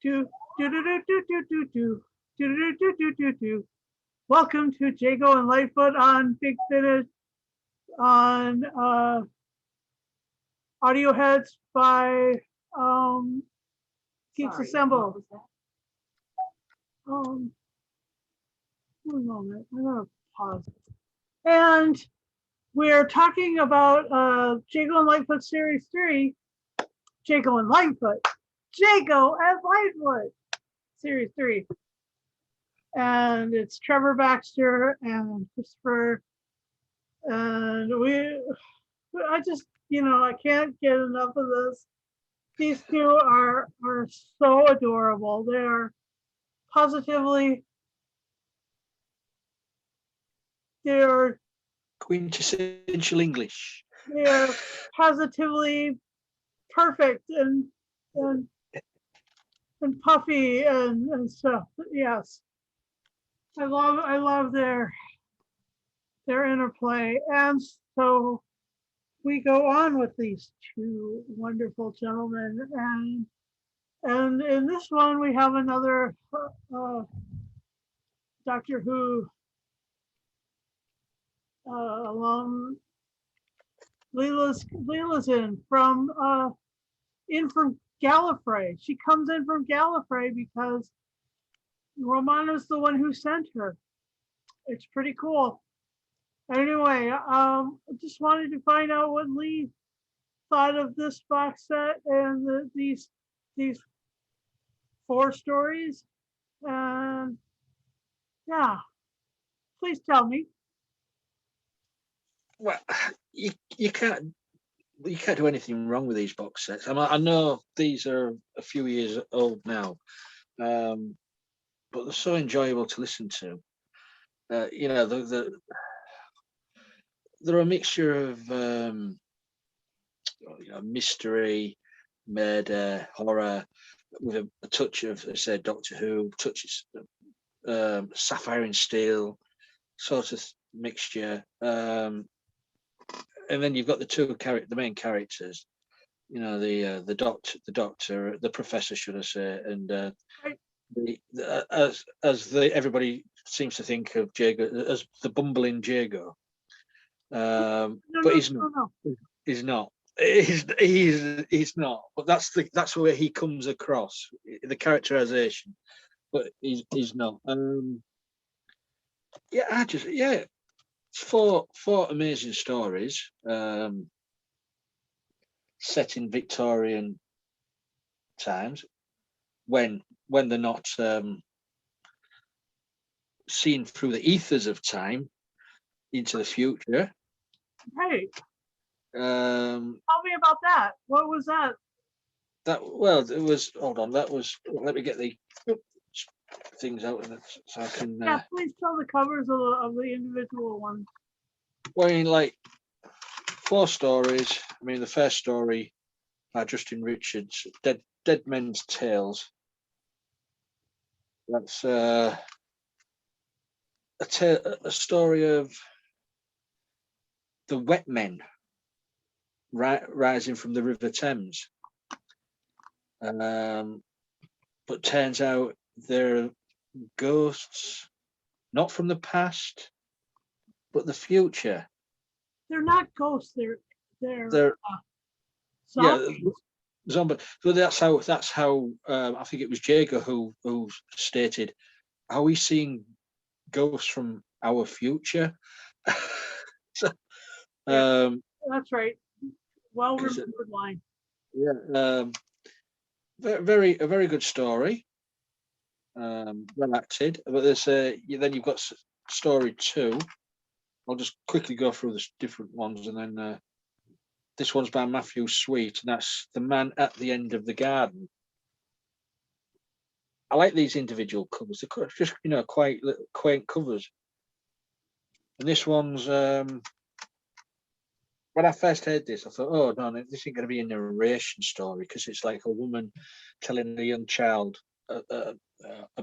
do do do do do do do do do do do do do. Welcome to Jago and Litefoot on Big Finish on audio heads by Geeks Assemble. One moment, I'm gonna pause. And we're talking about Jago and Litefoot Series 3, Jago and Litefoot, Jago and Litefoot Series 3. And it's Trevor Baxter and Christopher. And I just, I can't get enough of this. These two are so adorable. They are positively, they're quintessential English. They're positively perfect and puffy and stuff. Yes, I love their interplay, and so we go on with these two wonderful gentlemen, and in this one we have another Doctor Who alum. Leela's in from Gallifrey. She comes in from Gallifrey because Romana's the one who sent her. It's pretty cool. Anyway, I just wanted to find out what Lee thought of this box set and these 4 stories. And yeah, please tell me. Well, you can't do anything wrong with these box sets. I know these are a few years old now, but they're so enjoyable to listen to. They're a mixture of mystery, murder, horror, with a touch of, say, Doctor Who, touches Sapphire and Steel, sort of mixture. And then you've got the main characters, the doctor, the professor, should I say, and everybody seems to think of Jago as the bumbling Jago, but he's not. No. He's not. He's not. But that's where he comes across, the characterization. But he's not. Four amazing stories set in Victorian times when they're not seen through the ethers of time into the future. Right. Tell me about that. What was that? It was. Hold on. That was. Let me get the things out so I can. Yeah, please tell the covers of the individual ones. Well, I mean, like 4 stories. I mean, the first story by Justin Richards, Dead Men's Tales. That's a story of the wet men rising from the River Thames. But turns out they're ghosts, not from the past, but the future. They're not ghosts. They're zombies. Yeah, zombie. So that's how I think it was Jago who stated, "Are we seeing ghosts from our future?" So, that's right. Well remembered line. Yeah. A very good story. Well acted. But there's then you've got story 2. I'll just quickly go through the different ones, and then this one's by Matthew Sweet, and that's The Man at the End of the Garden. I like these individual covers. They're just quite quaint covers. And this one's when I first heard this, I thought, oh no, this isn't going to be a narration story, because it's like a woman telling a young child a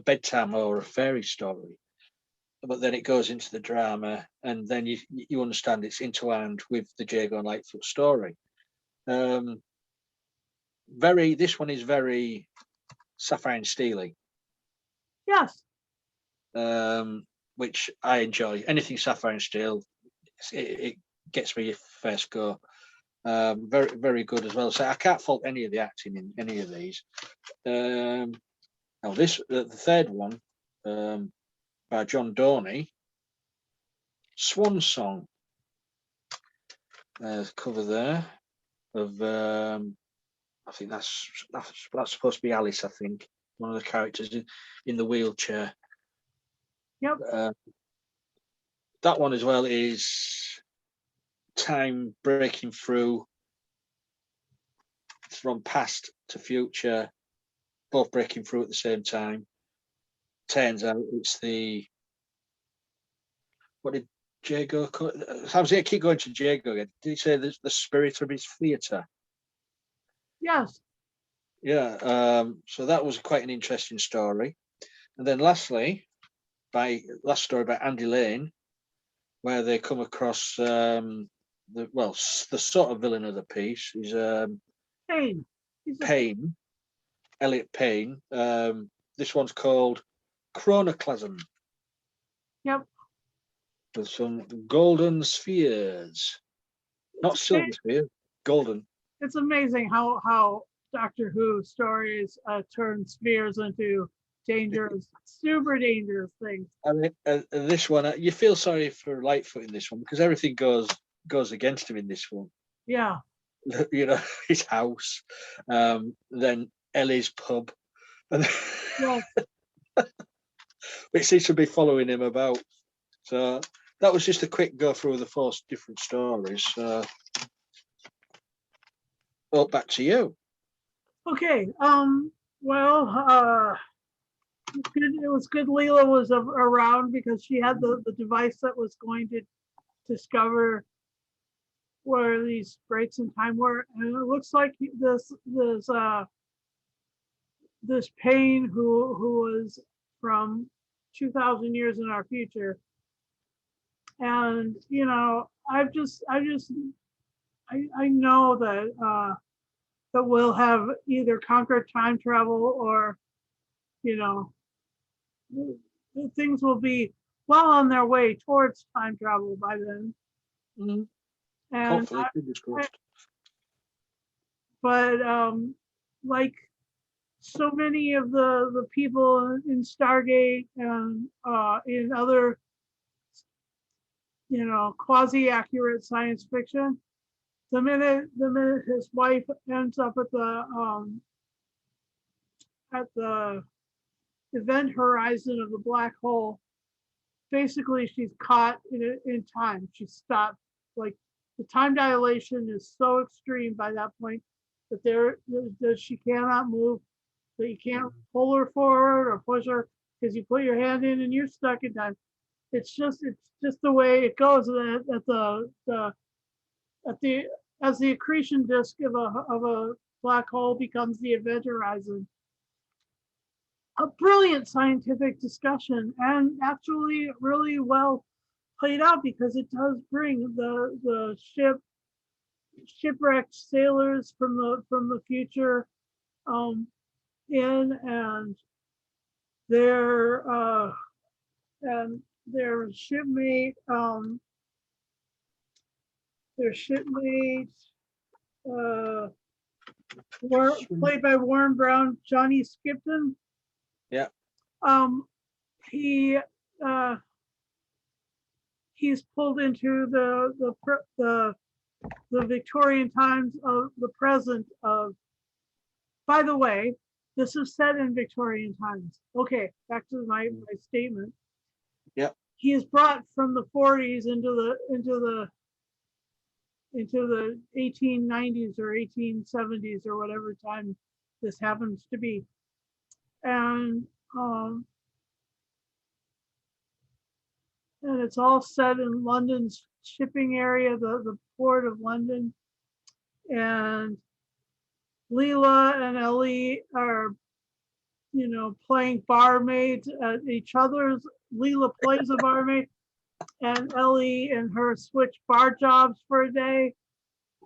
bedtime or a fairy story. But then it goes into the drama, and then you understand it's intertwined with the Jago and Litefoot story. This one is very Sapphire and Steely, Yes. which I enjoy. Anything Sapphire and Steel, it gets me first go. Very, very good as well. So I can't fault any of the acting in any of these. Now the third one, by John Dorney, Swan Song. Cover there of I think that's supposed to be Alice. I think one of the characters in the wheelchair. Yep. That one as well is time breaking through. It's from past to future, both breaking through at the same time. Turns out it's what did Jago? I was going to keep going to Jago again. Did he say the spirit of his theatre? Yes. Yeah. So that was quite an interesting story. And then lastly, last story by Andy Lane, where they come across the sort of villain of the piece is Payne. Payne, Elliot Payne. This one's called Chronoclasm. Yep. With some golden spheres, not silver spheres, golden. It's amazing how Doctor Who stories turn spheres into dangerous, super dangerous things. I mean, this one, you feel sorry for Lightfoot in this one because everything goes against him in this one. Yeah. You know, his house, then Ellie's pub, and Yes. it seems to be following him about. So that was just a quick go through the 4 different stories. Well, back to you. Okay. Well, it was good Leela was around because she had the device that was going to discover where these breaks in time were, and it looks like this Payne who was from 2,000 years in our future, and you know, I know that that we'll have either conquered time travel or, you know, things will be well on their way towards time travel by then. Mm-hmm. And Hopefully, fingers crossed. But like so many of the people in Stargate and in other, you know, quasi-accurate science fiction, the minute his wife ends up at the event horizon of the black hole, basically she's caught in time. She's stopped. Like the time dilation is so extreme by that point that she cannot move, that you can't pull her forward or push her because you put your hand in and you're stuck in time. It's just the way it goes as the accretion disk of a black hole becomes the event horizon. A brilliant scientific discussion, and actually really well played out because it does bring the shipwrecked sailors from the future in, and their shipmate played by Warren Brown, Johnny Skipton. Yeah. He's pulled into the Victorian times of the present of. By the way, this is set in Victorian times. Okay, back to my statement. Yeah. He is brought from the 40s into the 1890s or 1870s or whatever time this happens to be, and it's all set in London's shipping area, the port of London, and Leela and Ellie are, you know, playing barmaids at each other's. Leela plays a barmaid, and Ellie and her switch bar jobs for a day.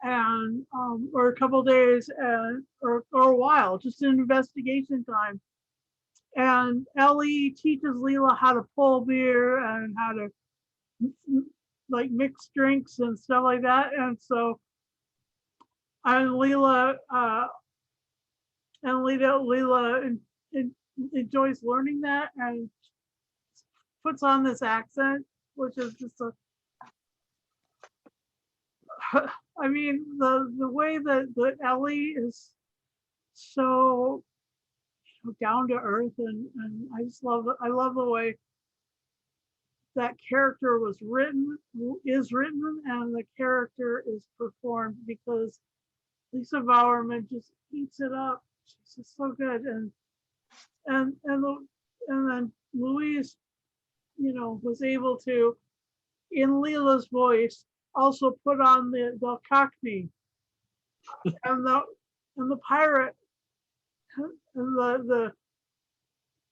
and or a couple days, and or a while, just an investigation time. And Ellie teaches Leela how to pull beer and how to like mix drinks and stuff like that. And so, and Leela enjoys learning that and puts on this accent, which is just a. I mean, the way that Ellie is so down to earth, and I just love it. I love the way that character is written, and the character is performed, because Lisa Bowerman just eats it up. She's just so good, and then Louise, was able to, in Leela's voice, also put on the Cockney and the pirate, and the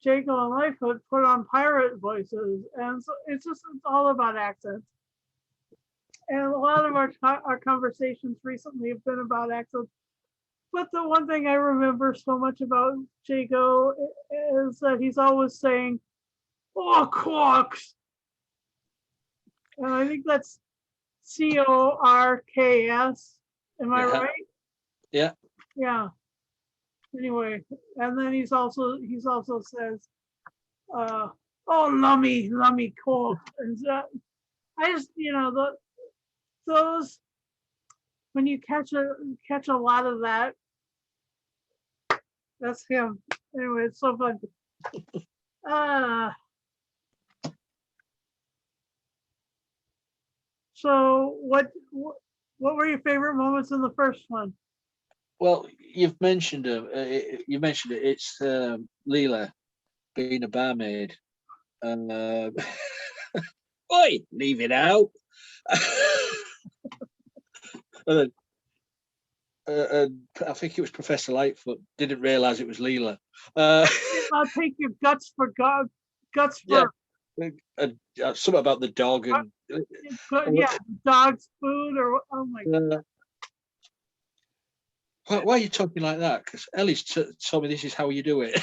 Jago and Litefoot put on pirate voices, and so it's all about accents. And a lot of our conversations recently have been about accents. But the one thing I remember so much about Jago is that he's always saying, "Oh, quarks," and I think that's Corks. Am I Yeah. right? Yeah. Yeah. Anyway, and then he's also says, "Oh, lummy cork," and I just, those, when you catch a lot of that, that's him. Anyway, it's so fun. Uh, so what were your favorite moments in the first one? Well, you've mentioned you mentioned it. It's Leela being a barmaid. Uh, Oi, leave it out. And then, I think it was Professor Lightfoot didn't realise it was Leela. I'll take your guts for God, guts Yeah, for something about the dog and yeah, dog's food, or oh my God. Why are you talking like that? Because Ellie's told me this is how you do it.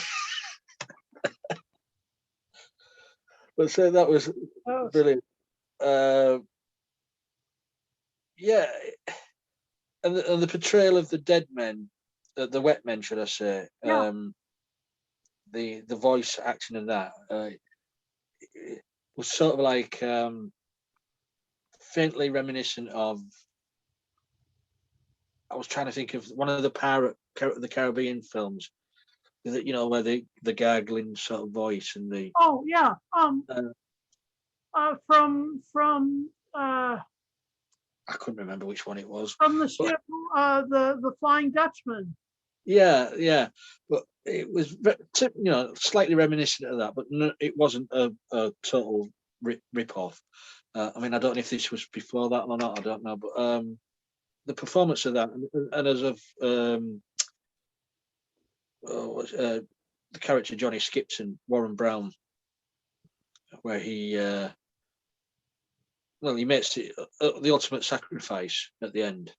But so that was brilliant. Yeah, and the portrayal of the dead men, the wet men, should I say? Yeah. The voice acting in that was sort of like faintly reminiscent of. I was trying to think of one of the Caribbean films, that where the gargling sort of voice and the. Oh yeah. From I couldn't remember which one it was. From the ship, the Flying Dutchman. Yeah, but it was slightly reminiscent of that, but it wasn't a total rip off. I mean, I don't know if this was before that or not. I don't know, but the performance of that, and as of the character Johnny Skipson, Warren Brown, where he he makes the ultimate sacrifice at the end.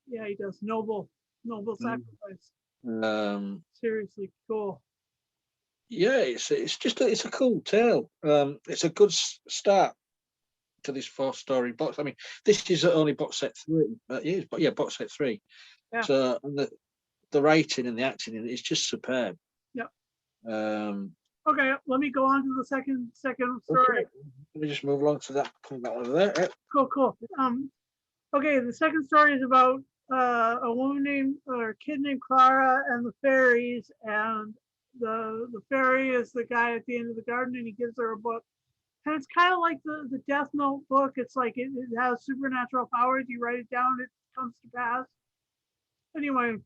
Yeah, he does noble sacrifice. Seriously cool. Yeah, it's a cool tale. It's a good start to this 4-story box. I mean, this is only box set 3. Yeah, box set 3. Yeah. So and the writing and the acting in it is just superb. Yeah. Okay, let me go on to the second story. Okay. Let me just move along to that. Put that over there. Cool. Okay, the second story is about a kid named Clara and the fairies, and the fairy is the guy at the end of the garden, and he gives her a book. And it's kind of like the Death Note book. It's like it has supernatural powers. You write it down, it comes to pass. Anyway,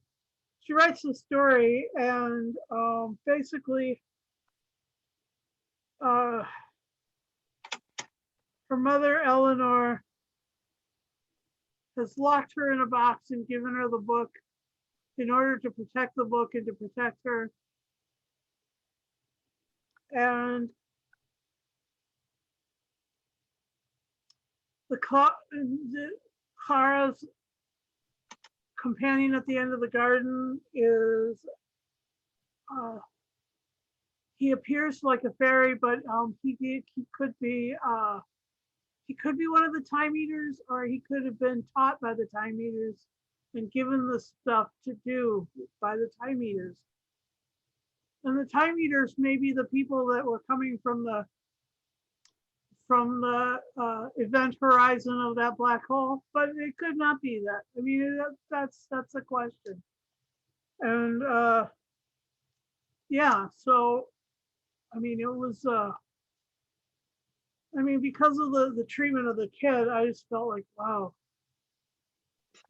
she writes the story, and basically, her mother, Eleanor, has locked her in a box and given her the book in order to protect the book and to protect her. And Clara's companion at the end of the garden is uh, he appears like a fairy, but he could be one of the time eaters, or he could have been taught by the time eaters and given the stuff to do by the time eaters. And the time eaters may be the people that were coming from the event horizon of that black hole, but it could not be that. I mean, that's a question. And yeah, so I mean, it was. I mean, because of the treatment of the kid, I just felt like, wow.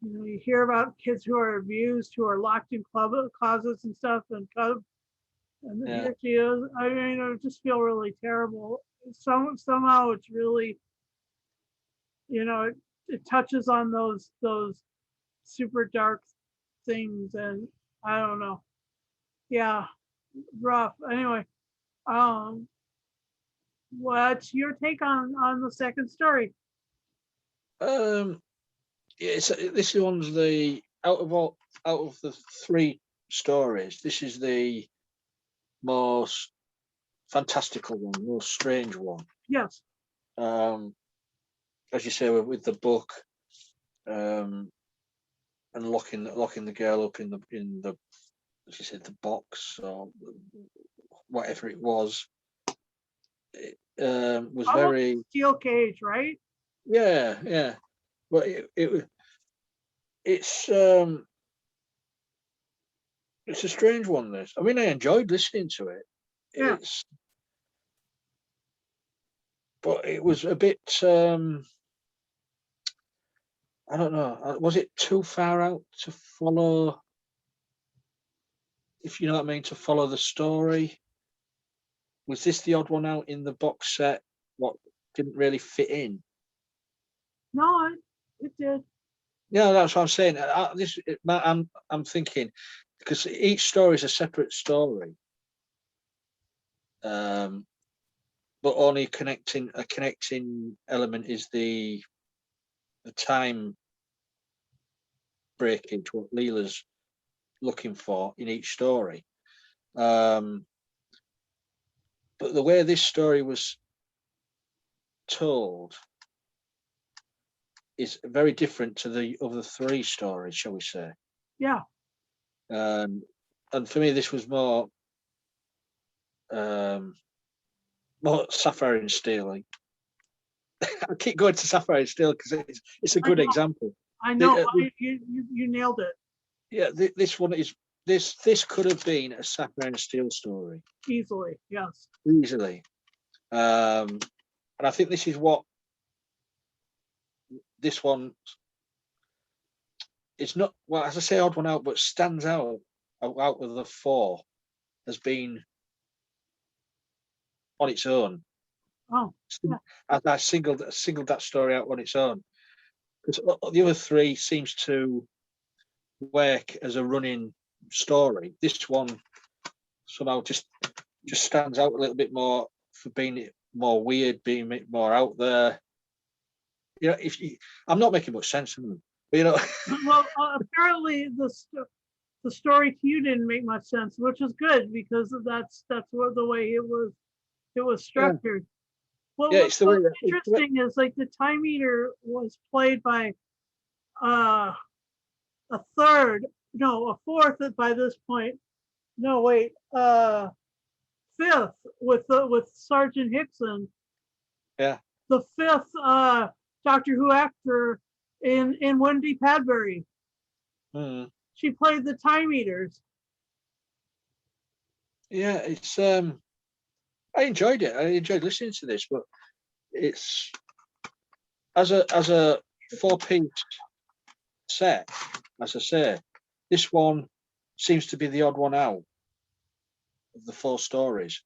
You know, you hear about kids who are abused, who are locked in closets and stuff, and Yeah. here she is. I mean, I just feel really terrible. Somehow it's really, you know, it touches on those super dark things, and I don't know. Yeah, rough. Anyway, um, what's your take on the second story? Yes, this one's the out of the three stories. This is the most fantastical one, most strange one. Yes. As you say, with the book, and locking the girl up in the as you said, the box or whatever it was. It was Almost very steel cage, right? yeah. But it's it's a strange one. This, I mean, I enjoyed listening to it. Yeah. But it was a bit. I don't know. Was it too far out to follow? If you know what I mean, to follow the story. Was this the odd one out in the box set? What didn't really fit in? No, it did. Yeah, that's what I'm saying. I'm thinking because each story is a separate story, but only a connecting element is the time breakage. What Leela's looking for in each story. But the way this story was told is very different to the other three stories, shall we say? Yeah. And for me, this was um, more Sapphire and Steel. I keep going to Sapphire and Steel because it's a good example. I know. You nailed it. Yeah, this one is this could have been a Sapphire and Steel story Easily. Yes. easily, and I think this is what this one is not. Well, as I say, odd one out, but stands out of the four as being on its own. Oh. Yeah. I singled that story out on its own because the other three seems to work as a running story. This one somehow just stands out a little bit more for being more weird, being more out there. You know, I'm not making much sense of them, but you know. Well, apparently the story to you didn't make much sense, which is good because that's what the way it was structured. Yeah. Well, yeah, it's the way what's interesting is like the time eater was played by a fourth by this point. No, wait, fifth with Sergeant Hickson. Yeah. The fifth Doctor Who actor in Wendy Padbury. Mm. She played the time eaters. Yeah, it's I enjoyed it. I enjoyed listening to this, but it's as a 4-piece set, as I say, this one seems to be the odd one out of the four stories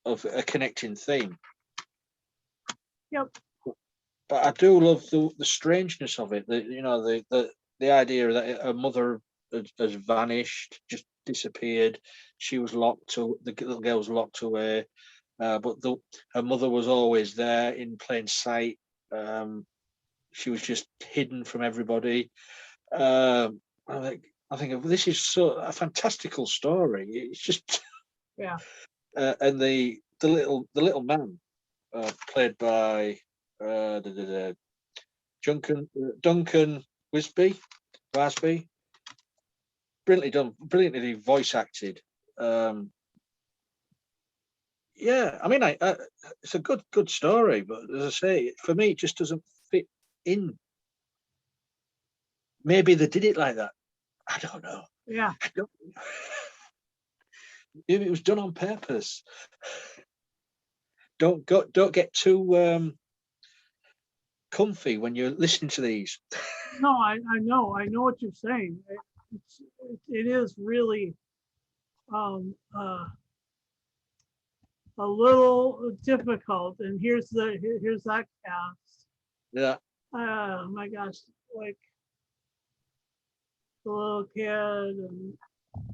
of a connecting theme. Yep. But I do love the strangeness of it. The idea that her mother has vanished, just disappeared. She was the little girl was locked away, but her mother was always there in plain sight. She was just hidden from everybody. I think this is so a fantastical story. It's just Yeah. and the little man played by Duncan Wasby, brilliantly done, brilliantly voice acted. Yeah, I mean, it's a good story, but as I say, for me, it just doesn't fit in. Maybe they did it like that. I don't know. Yeah. I don't, maybe it was done on purpose. Don't get too comfy when you're listening to these. No, I know what you're saying. It is really um, uh, a little difficult. And here's that cast. Yeah. Oh my gosh, like the little kid and of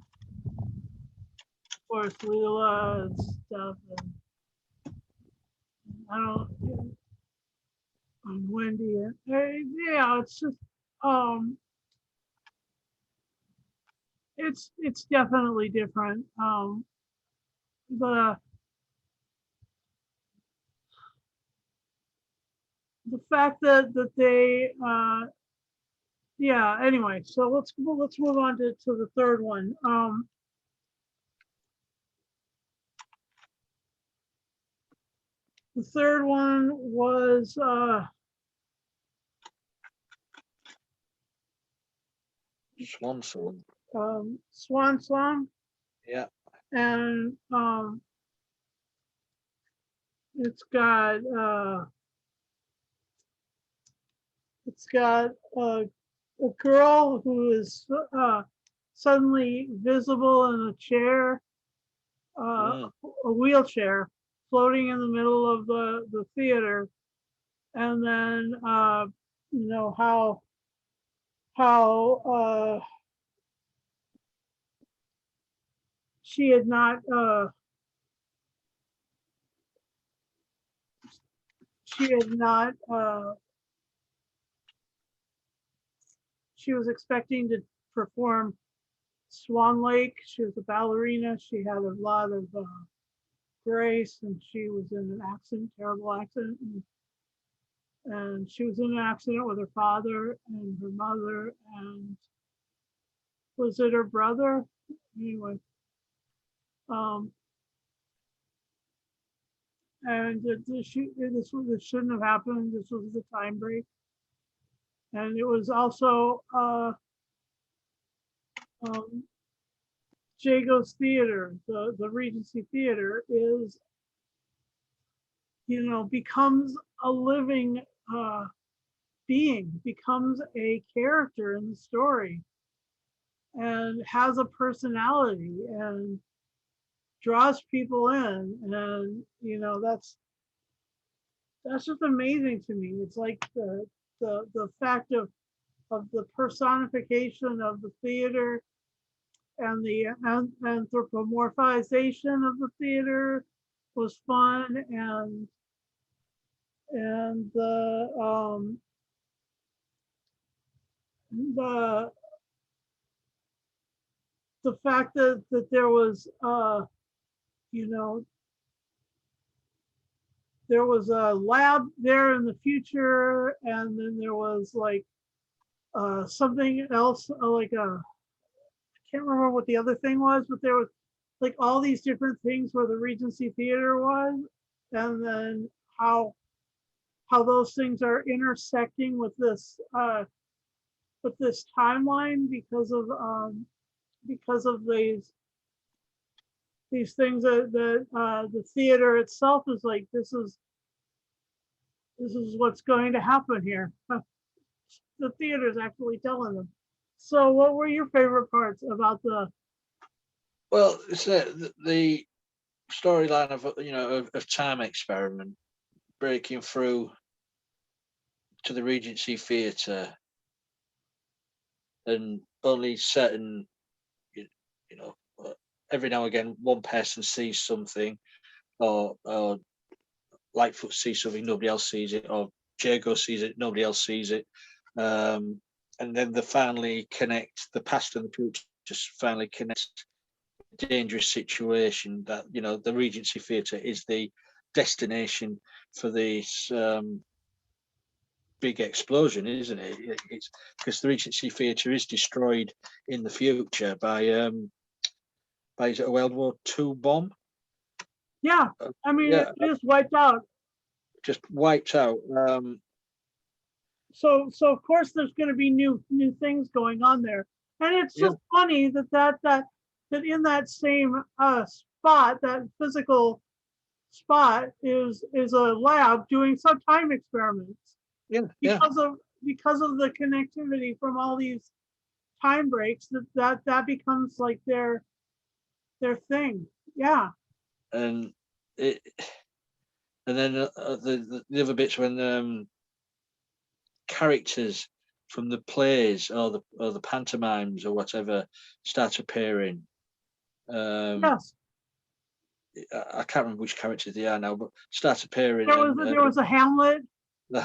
course Leela and stuff, and I don't, and Wendy. And, yeah, it's just um, it's definitely different. The the fact that they yeah. Anyway, so let's move on to the third one. The third one was Swan Song. Swan Song, Yeah. and it's got a girl who is suddenly visible in a chair, Mm. a wheelchair, floating in the middle of the theater, and then you know how she had not she had not she was expecting to perform Swan Lake. She was a ballerina. She had a lot of grace, and she was in an accident, terrible accident, and she was in an accident with her father and her mother, and was it her brother? Anyway, um, and this shouldn't have happened. This was the time break, and it was also um, Jago's theater, the Regency Theater, is becomes a living being, becomes a character in the story, and has a personality and draws people in, and that's just amazing to me. It's like the fact of the personification of the theater and the anthropomorphization of the theater was fun, and the the fact that there was you know there was a lab there in the future, and then there was like something else, like a, I can't remember what the other thing was, but there was like all these different things where the Regency Theater was, and then how those things are intersecting with this timeline because of these things that the theater itself is like, this is what's going to happen here. The theater is actually telling them. So what were your favorite parts about the Well, it's the storyline of time experiment breaking through to the Regency Theatre, and only certain you, you know every now and again one person sees something, or Lightfoot sees something nobody else sees it, or Jago sees it nobody else sees it, then they finally connect the past and the future. Just finally connect a dangerous situation that the Regency Theatre is the destination for this big explosion, isn't it? It's because the Regency Theatre is destroyed in the future by is it a World War II bomb? Yeah, I mean, Yeah, it just wiped out. just wiped out. So of course there's going to be new things going on there, and it's just funny that in that same spot, that physical spot is a lab doing some time experiments because of the connectivity from all these time breaks that becomes like their thing. Yeah. And it, and then the other bits when characters from the plays or the pantomimes or whatever start appearing. Yes. I can't remember which characters they are now, but start appearing. There was a Hamlet.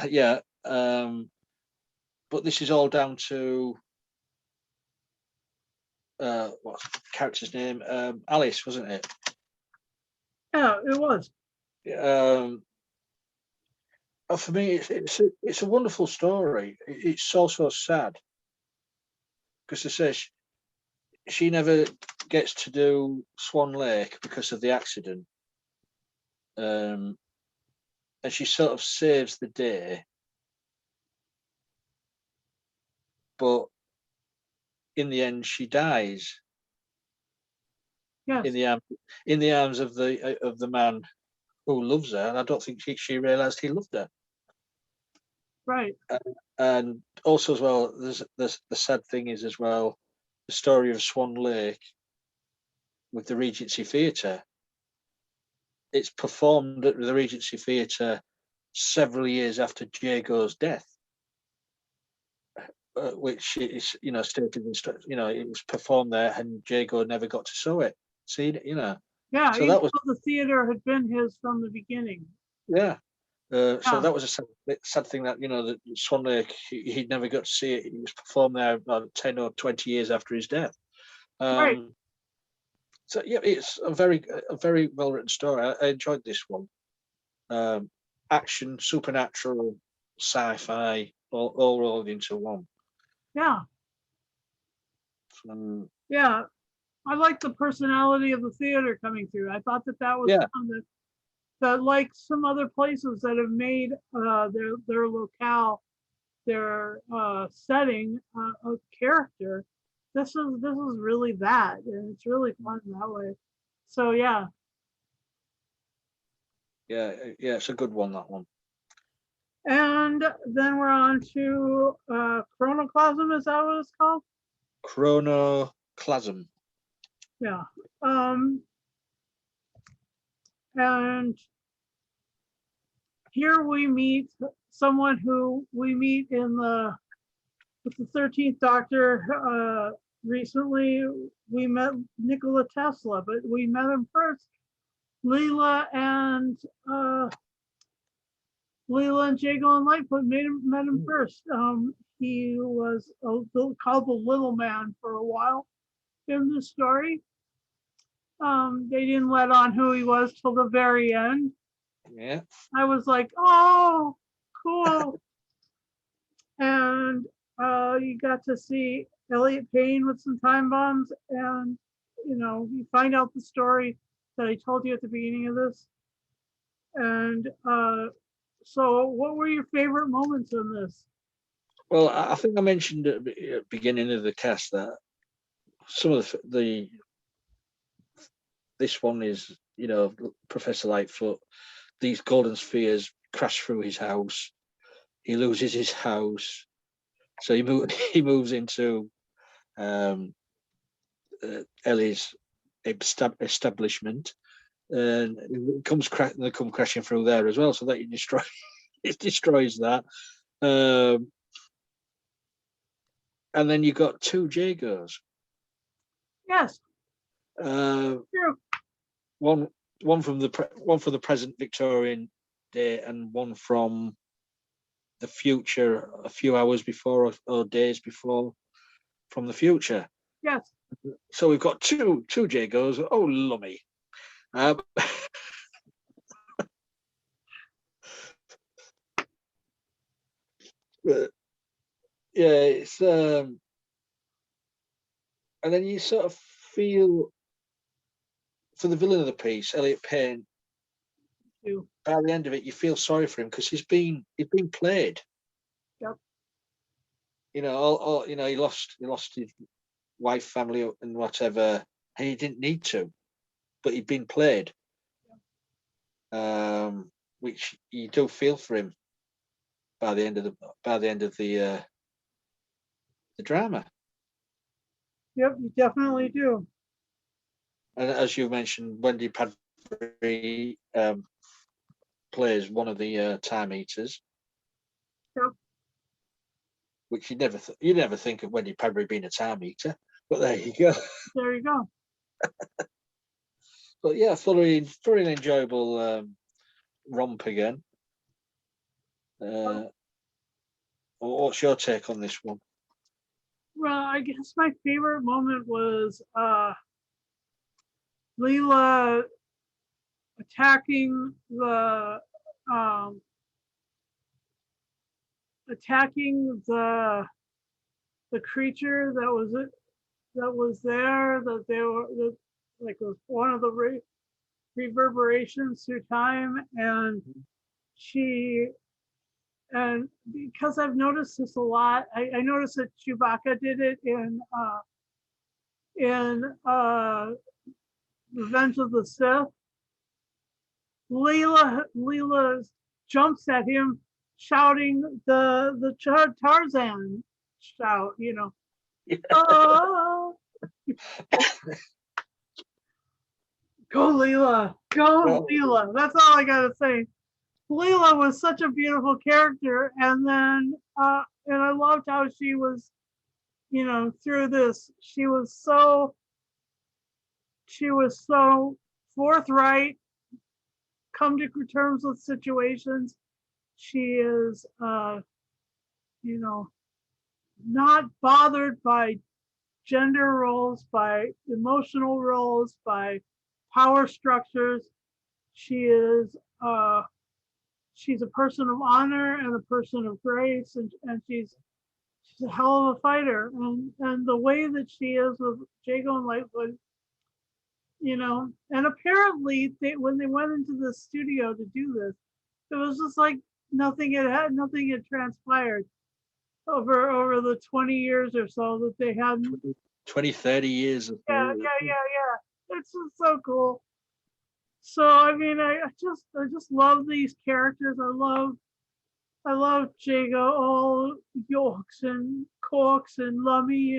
Yeah. But this is all down to what's the character's name? Alice, wasn't it? Yeah, it was. For me, it's a wonderful story. It's so sad because it says she never gets to do Swan Lake because of the accident, and she sort of saves the day, but in the end she dies. Yes. In the arms of the man who loves her, and I don't think she realised he loved her. Right. And also as well, there's the sad thing is as well, the story of Swan Lake with the Regency Theatre. It's performed at the Regency Theatre several years after Jago's death, which is stated in it was performed there, and Jago never got to see it. Yeah. So that was the theater had been his from the beginning. Yeah. So that was a sad thing that that Swan Lake he'd never got to see it. He was performed there about 10 or 20 years after his death. Right. So yeah, it's a very well written story. I enjoyed this one. Action, supernatural, sci-fi, all rolled into one. Yeah. Yeah, I like the personality of the theater coming through. I thought that was that like some other places that have made their locale, their setting a character. This is really that, and it's really fun that way. So yeah. Yeah, it's a good one, that one. And then we're on to Chronoclasm. Is that what it's called? Chronoclasm. Yeah. And here we meet someone who we meet with the 13th Doctor. Recently, we met Nikola Tesla, but we met him first. Leela and Jago and Litefoot met him first. He was called the Little Man for a while in the story. They didn't let on who he was till the very end. Yeah. I was like, oh, cool. And you got to see Elliot Payne with some time bombs, and you find out the story that I told you at the beginning of this. And so what were your favorite moments in this? Well, I think I mentioned at the beginning of the cast that some of this one is, Professor Lightfoot, these golden spheres crash through his house. He loses his house. So he moves into Ellie's establishment, and they come crashing through there as well. So that it destroys that. And then you got two Jagos. Yes. True. One from the present Victorian day, and one from the future a few hours before or days before from the future. Yes. So we've got two Jagos. Oh, lummy. Um, but yeah, it's and then you sort of feel for the villain of the piece, Elliot Payne. Too. By the end of it, you feel sorry for him because he's been played. Yep. You know, all you know, he lost his wife, family, and whatever, and he didn't need to, but he'd been played. Which you do feel for him by the end of the drama. Yep, you definitely do. And as you mentioned, Wendy Padbury plays one of the time eaters. Yep. Which you never think of Wendy Padbury being a time eater, but there you go. There you go. But yeah, thoroughly enjoyable romp again. What's your take on this one? Well, I guess my favorite moment was Leela attacking the creature that was there, that they were like was one of the reverberations through time, and because I've noticed this a lot, I noticed that Chewbacca did it in Revenge of the Sith. Leela jumps at him, shouting the Tarzan shout, you know. Oh, go Leela, go Leela. That's all I gotta say. Leela was such a beautiful character, and then and I loved how she was, you know, through this. She was so forthright, come to terms with situations. She is, you know, not bothered by gender roles, by emotional roles, by power structures. She's a person of honor and a person of grace, and she's a hell of a fighter. And the way that she is with Jago and Litefoot, you know, and apparently when they went into the studio to do this, it was just like nothing had transpired over the 20 years or so that they had. 20, 30 years. Yeah. It's just so cool. So I mean, I just love these characters. I love Jago, all Yorks and Corks and Lummy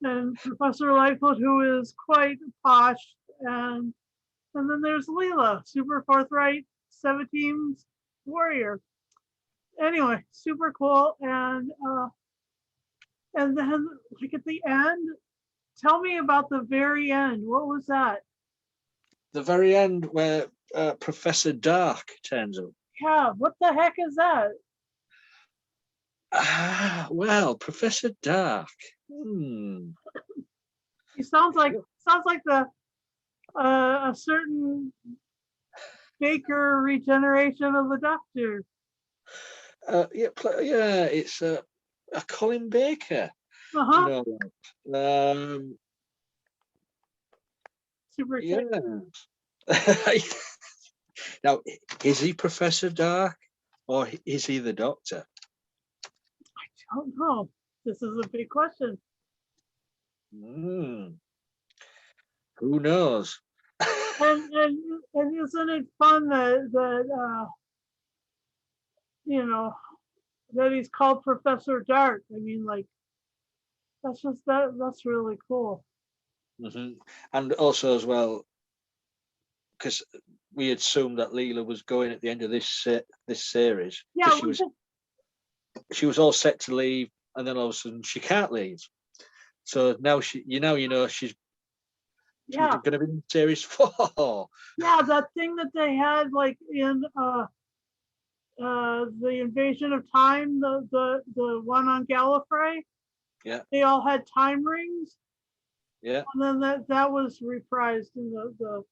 and Professor Lightfoot, who is quite posh, and then there's Leela, super forthright 17s warrior. Anyway, super cool, and then like at the end, tell me about the very end. What was that? The very end where Professor Dark turns up. Yeah, what the heck is that? Well, Professor Dark. He sounds like the a certain Baker regeneration of the Doctor. Yeah, it's a Colin Baker. Uh-huh. No. Super yeah. Now, is he Professor Dark or is he the Doctor? I don't know. This is a big question. Who knows? And isn't it fun that you know, that he's called Professor Dark? I mean, like, that's really cool. And also as well, because we assumed that Leela was going at the end of this series. Yeah, she was all set to leave, and then all of a sudden she can't leave. So now she's going to be in series 4. Yeah, that thing that they had like in the Invasion of Time, the one on Gallifrey. Yeah. They all had time rings, Yeah. and then that was reprised in the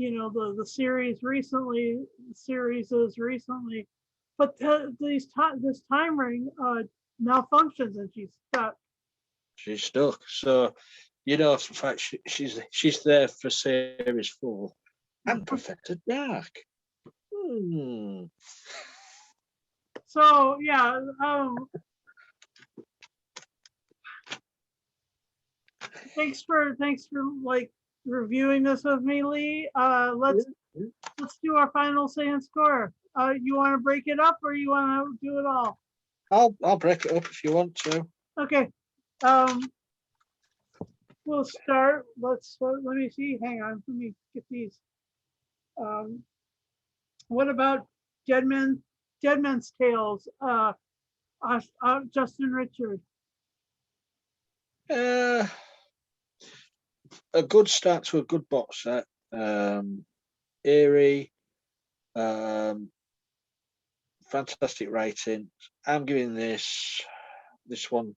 the series recently, but this time ring malfunctions and she's stuck. She's stuck. So, in fact, she's there for series 4 and Professor Dark. So yeah, thanks for like reviewing this with me, Lee. Let's do our final say and score. You want to break it up or you want to do it all? I'll break it up if you want to. Okay. We'll start. Let me see. Hang on. Let me get these. What about Deadman's Tales? Justin Richard. A good start to a good box set. Eerie. Fantastic writing. I'm giving this one.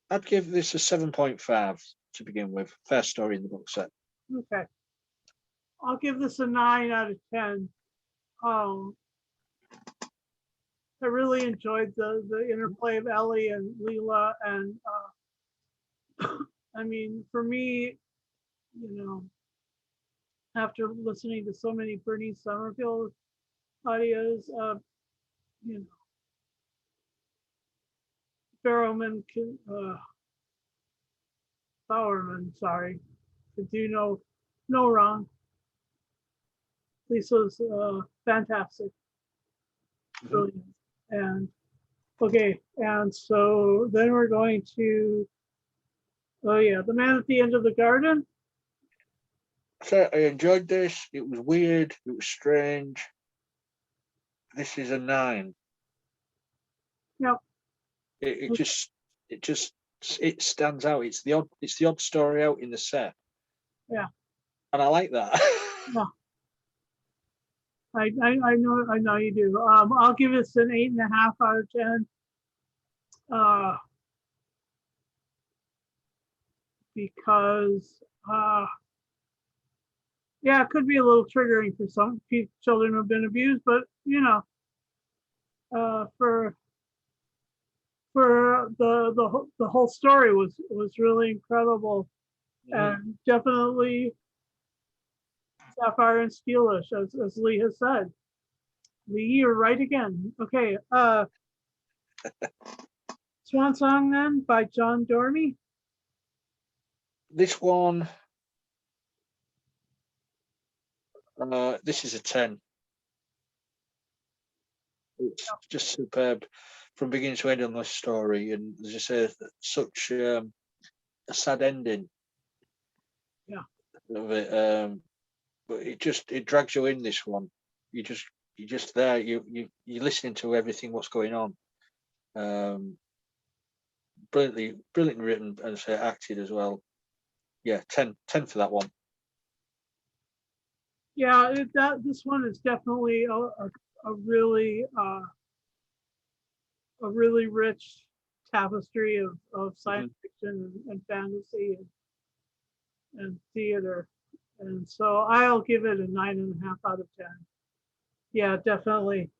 I'd give this a 7.5 to begin with. First story in the book set. Okay. I'll give this a 9 out of 10. I really enjoyed the interplay of Ellie and Leela, and I mean, for me, after listening to so many Bernie Summerfield audios, Bowerman, sorry, could do no wrong. Lisa's fantastic, brilliant, and okay, and so then we're going to, The Man at the End of the Garden. So I enjoyed this. It was weird. It was strange. This is a 9. Yep. It stands out. It's the odd story out in the set. Yeah. And I like that. Yeah. I know you do. I'll give this an 8.5 out of 10. Because it could be a little triggering for some children who have been abused, but for the whole story was really incredible, and definitely sapphire and steelish, as Lee has said. Lee, you're right again. Okay. Swan Song then by John Dormy. This one, this is a 10. It's just superb from beginning to end on this story, and as I say, such a sad ending. Yeah. Of it, but it drags you in. This one, you're just there. You're listening to everything what's going on. Brilliantly written and acted as well. Yeah, 10 for that one. Yeah, this one is definitely a really rich tapestry of science fiction and fantasy and theater, and so I'll give it a 9.5 out of 10. Yeah, definitely.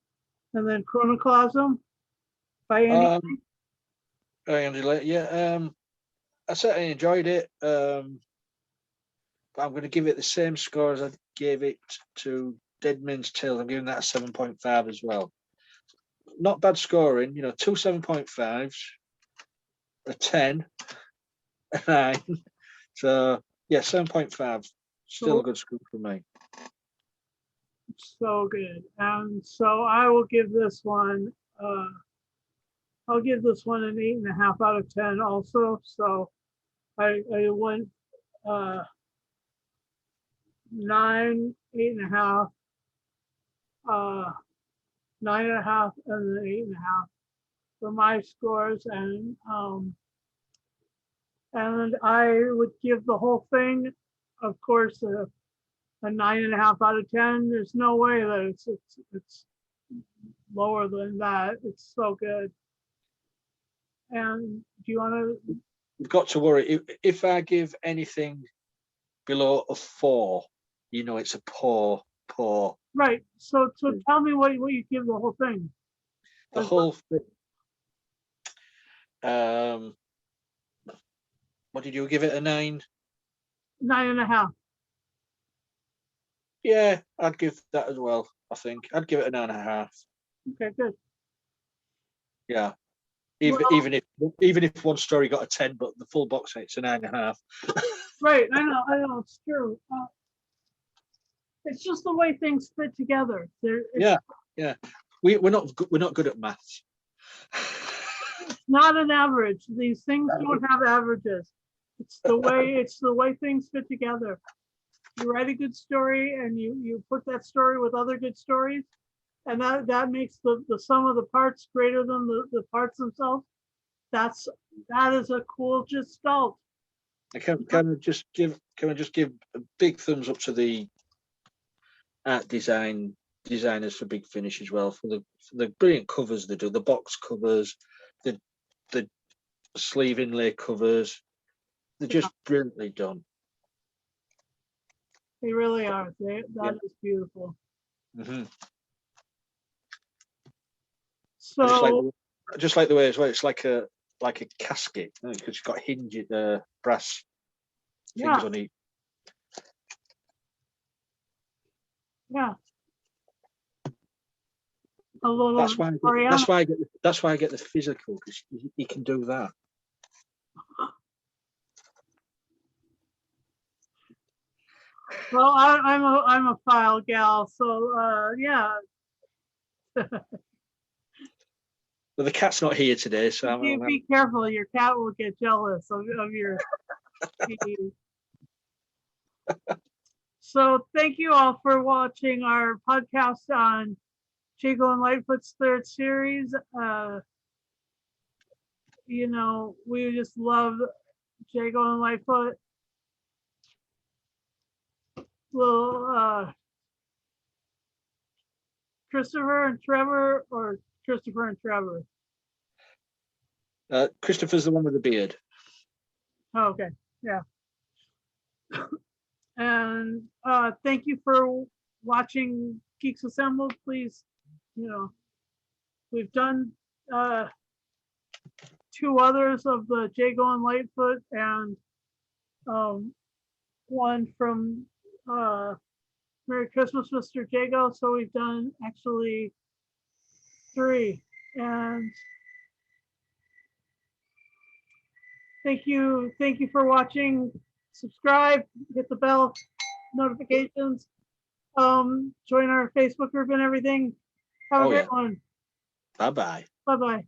And then Chronoclasm by Andy. Yeah, I certainly enjoyed it. But I'm going to give it the same score as I gave it to Deadman's Tales. I'm giving that a 7.5 as well. Not bad scoring, 2 7.5s, a 10, a 9. So yeah, 7.5. Still a good score for me. So good. And so I will give this one I'll give this one an 8.5 out of 10 also. So I went 9, 8.5, 9.5, and then 8.5 for my scores, and I would give the whole thing, of course, a 9.5 out of 10. There's no way that it's lower than that. It's so good. And do you want to? You've got to worry. If I give anything below a 4, you know it's a poor. Right. So tell me what you give the whole thing. The whole thing. What did you give it, a 9? 9.5. Yeah, I'd give that as well. I think I'd give it a 9.5. Okay, good. Yeah, Well, even if one story got a 10, but the full box set's a 9.5. right. I know. It's true. It's just the way things fit together. Yeah. We're not good at maths. It's not an average. These things don't have averages. It's the way things fit together. You write a good story and you put that story with other good stories, and that makes the sum of the parts greater than the parts themselves. That is a cool gestalt. Can I just give a big thumbs up to the art designers for Big Finish as well, for the brilliant covers they do, the box covers, the sleeve inlay covers. They're just brilliantly done. They really are. That is beautiful. Mm-hmm. So just like the way as well, it's like a casket, because it's got hinge brass things on it. Yeah. A little. That's why I get the physical, because you can do that. Well, I'm a file gal, so yeah. But the cat's not here today, so Be careful. Your cat will get jealous of your. So thank you all for watching our podcast on Jago and Litefoot's 3rd series. We just love Jago and Litefoot. Little Christopher and Trevor, or Christopher and Trevor? Christopher's the one with the beard. Oh, okay, yeah. And thank you for watching Geeks Assembled. Please, we've done 2 others of the Jago and Litefoot, and one from Merry Christmas, Mr. Jago. So we've done actually 3. And thank you for watching. Subscribe, hit the bell notifications, join our Facebook group and everything. Have a great one. Bye-bye. Bye-bye.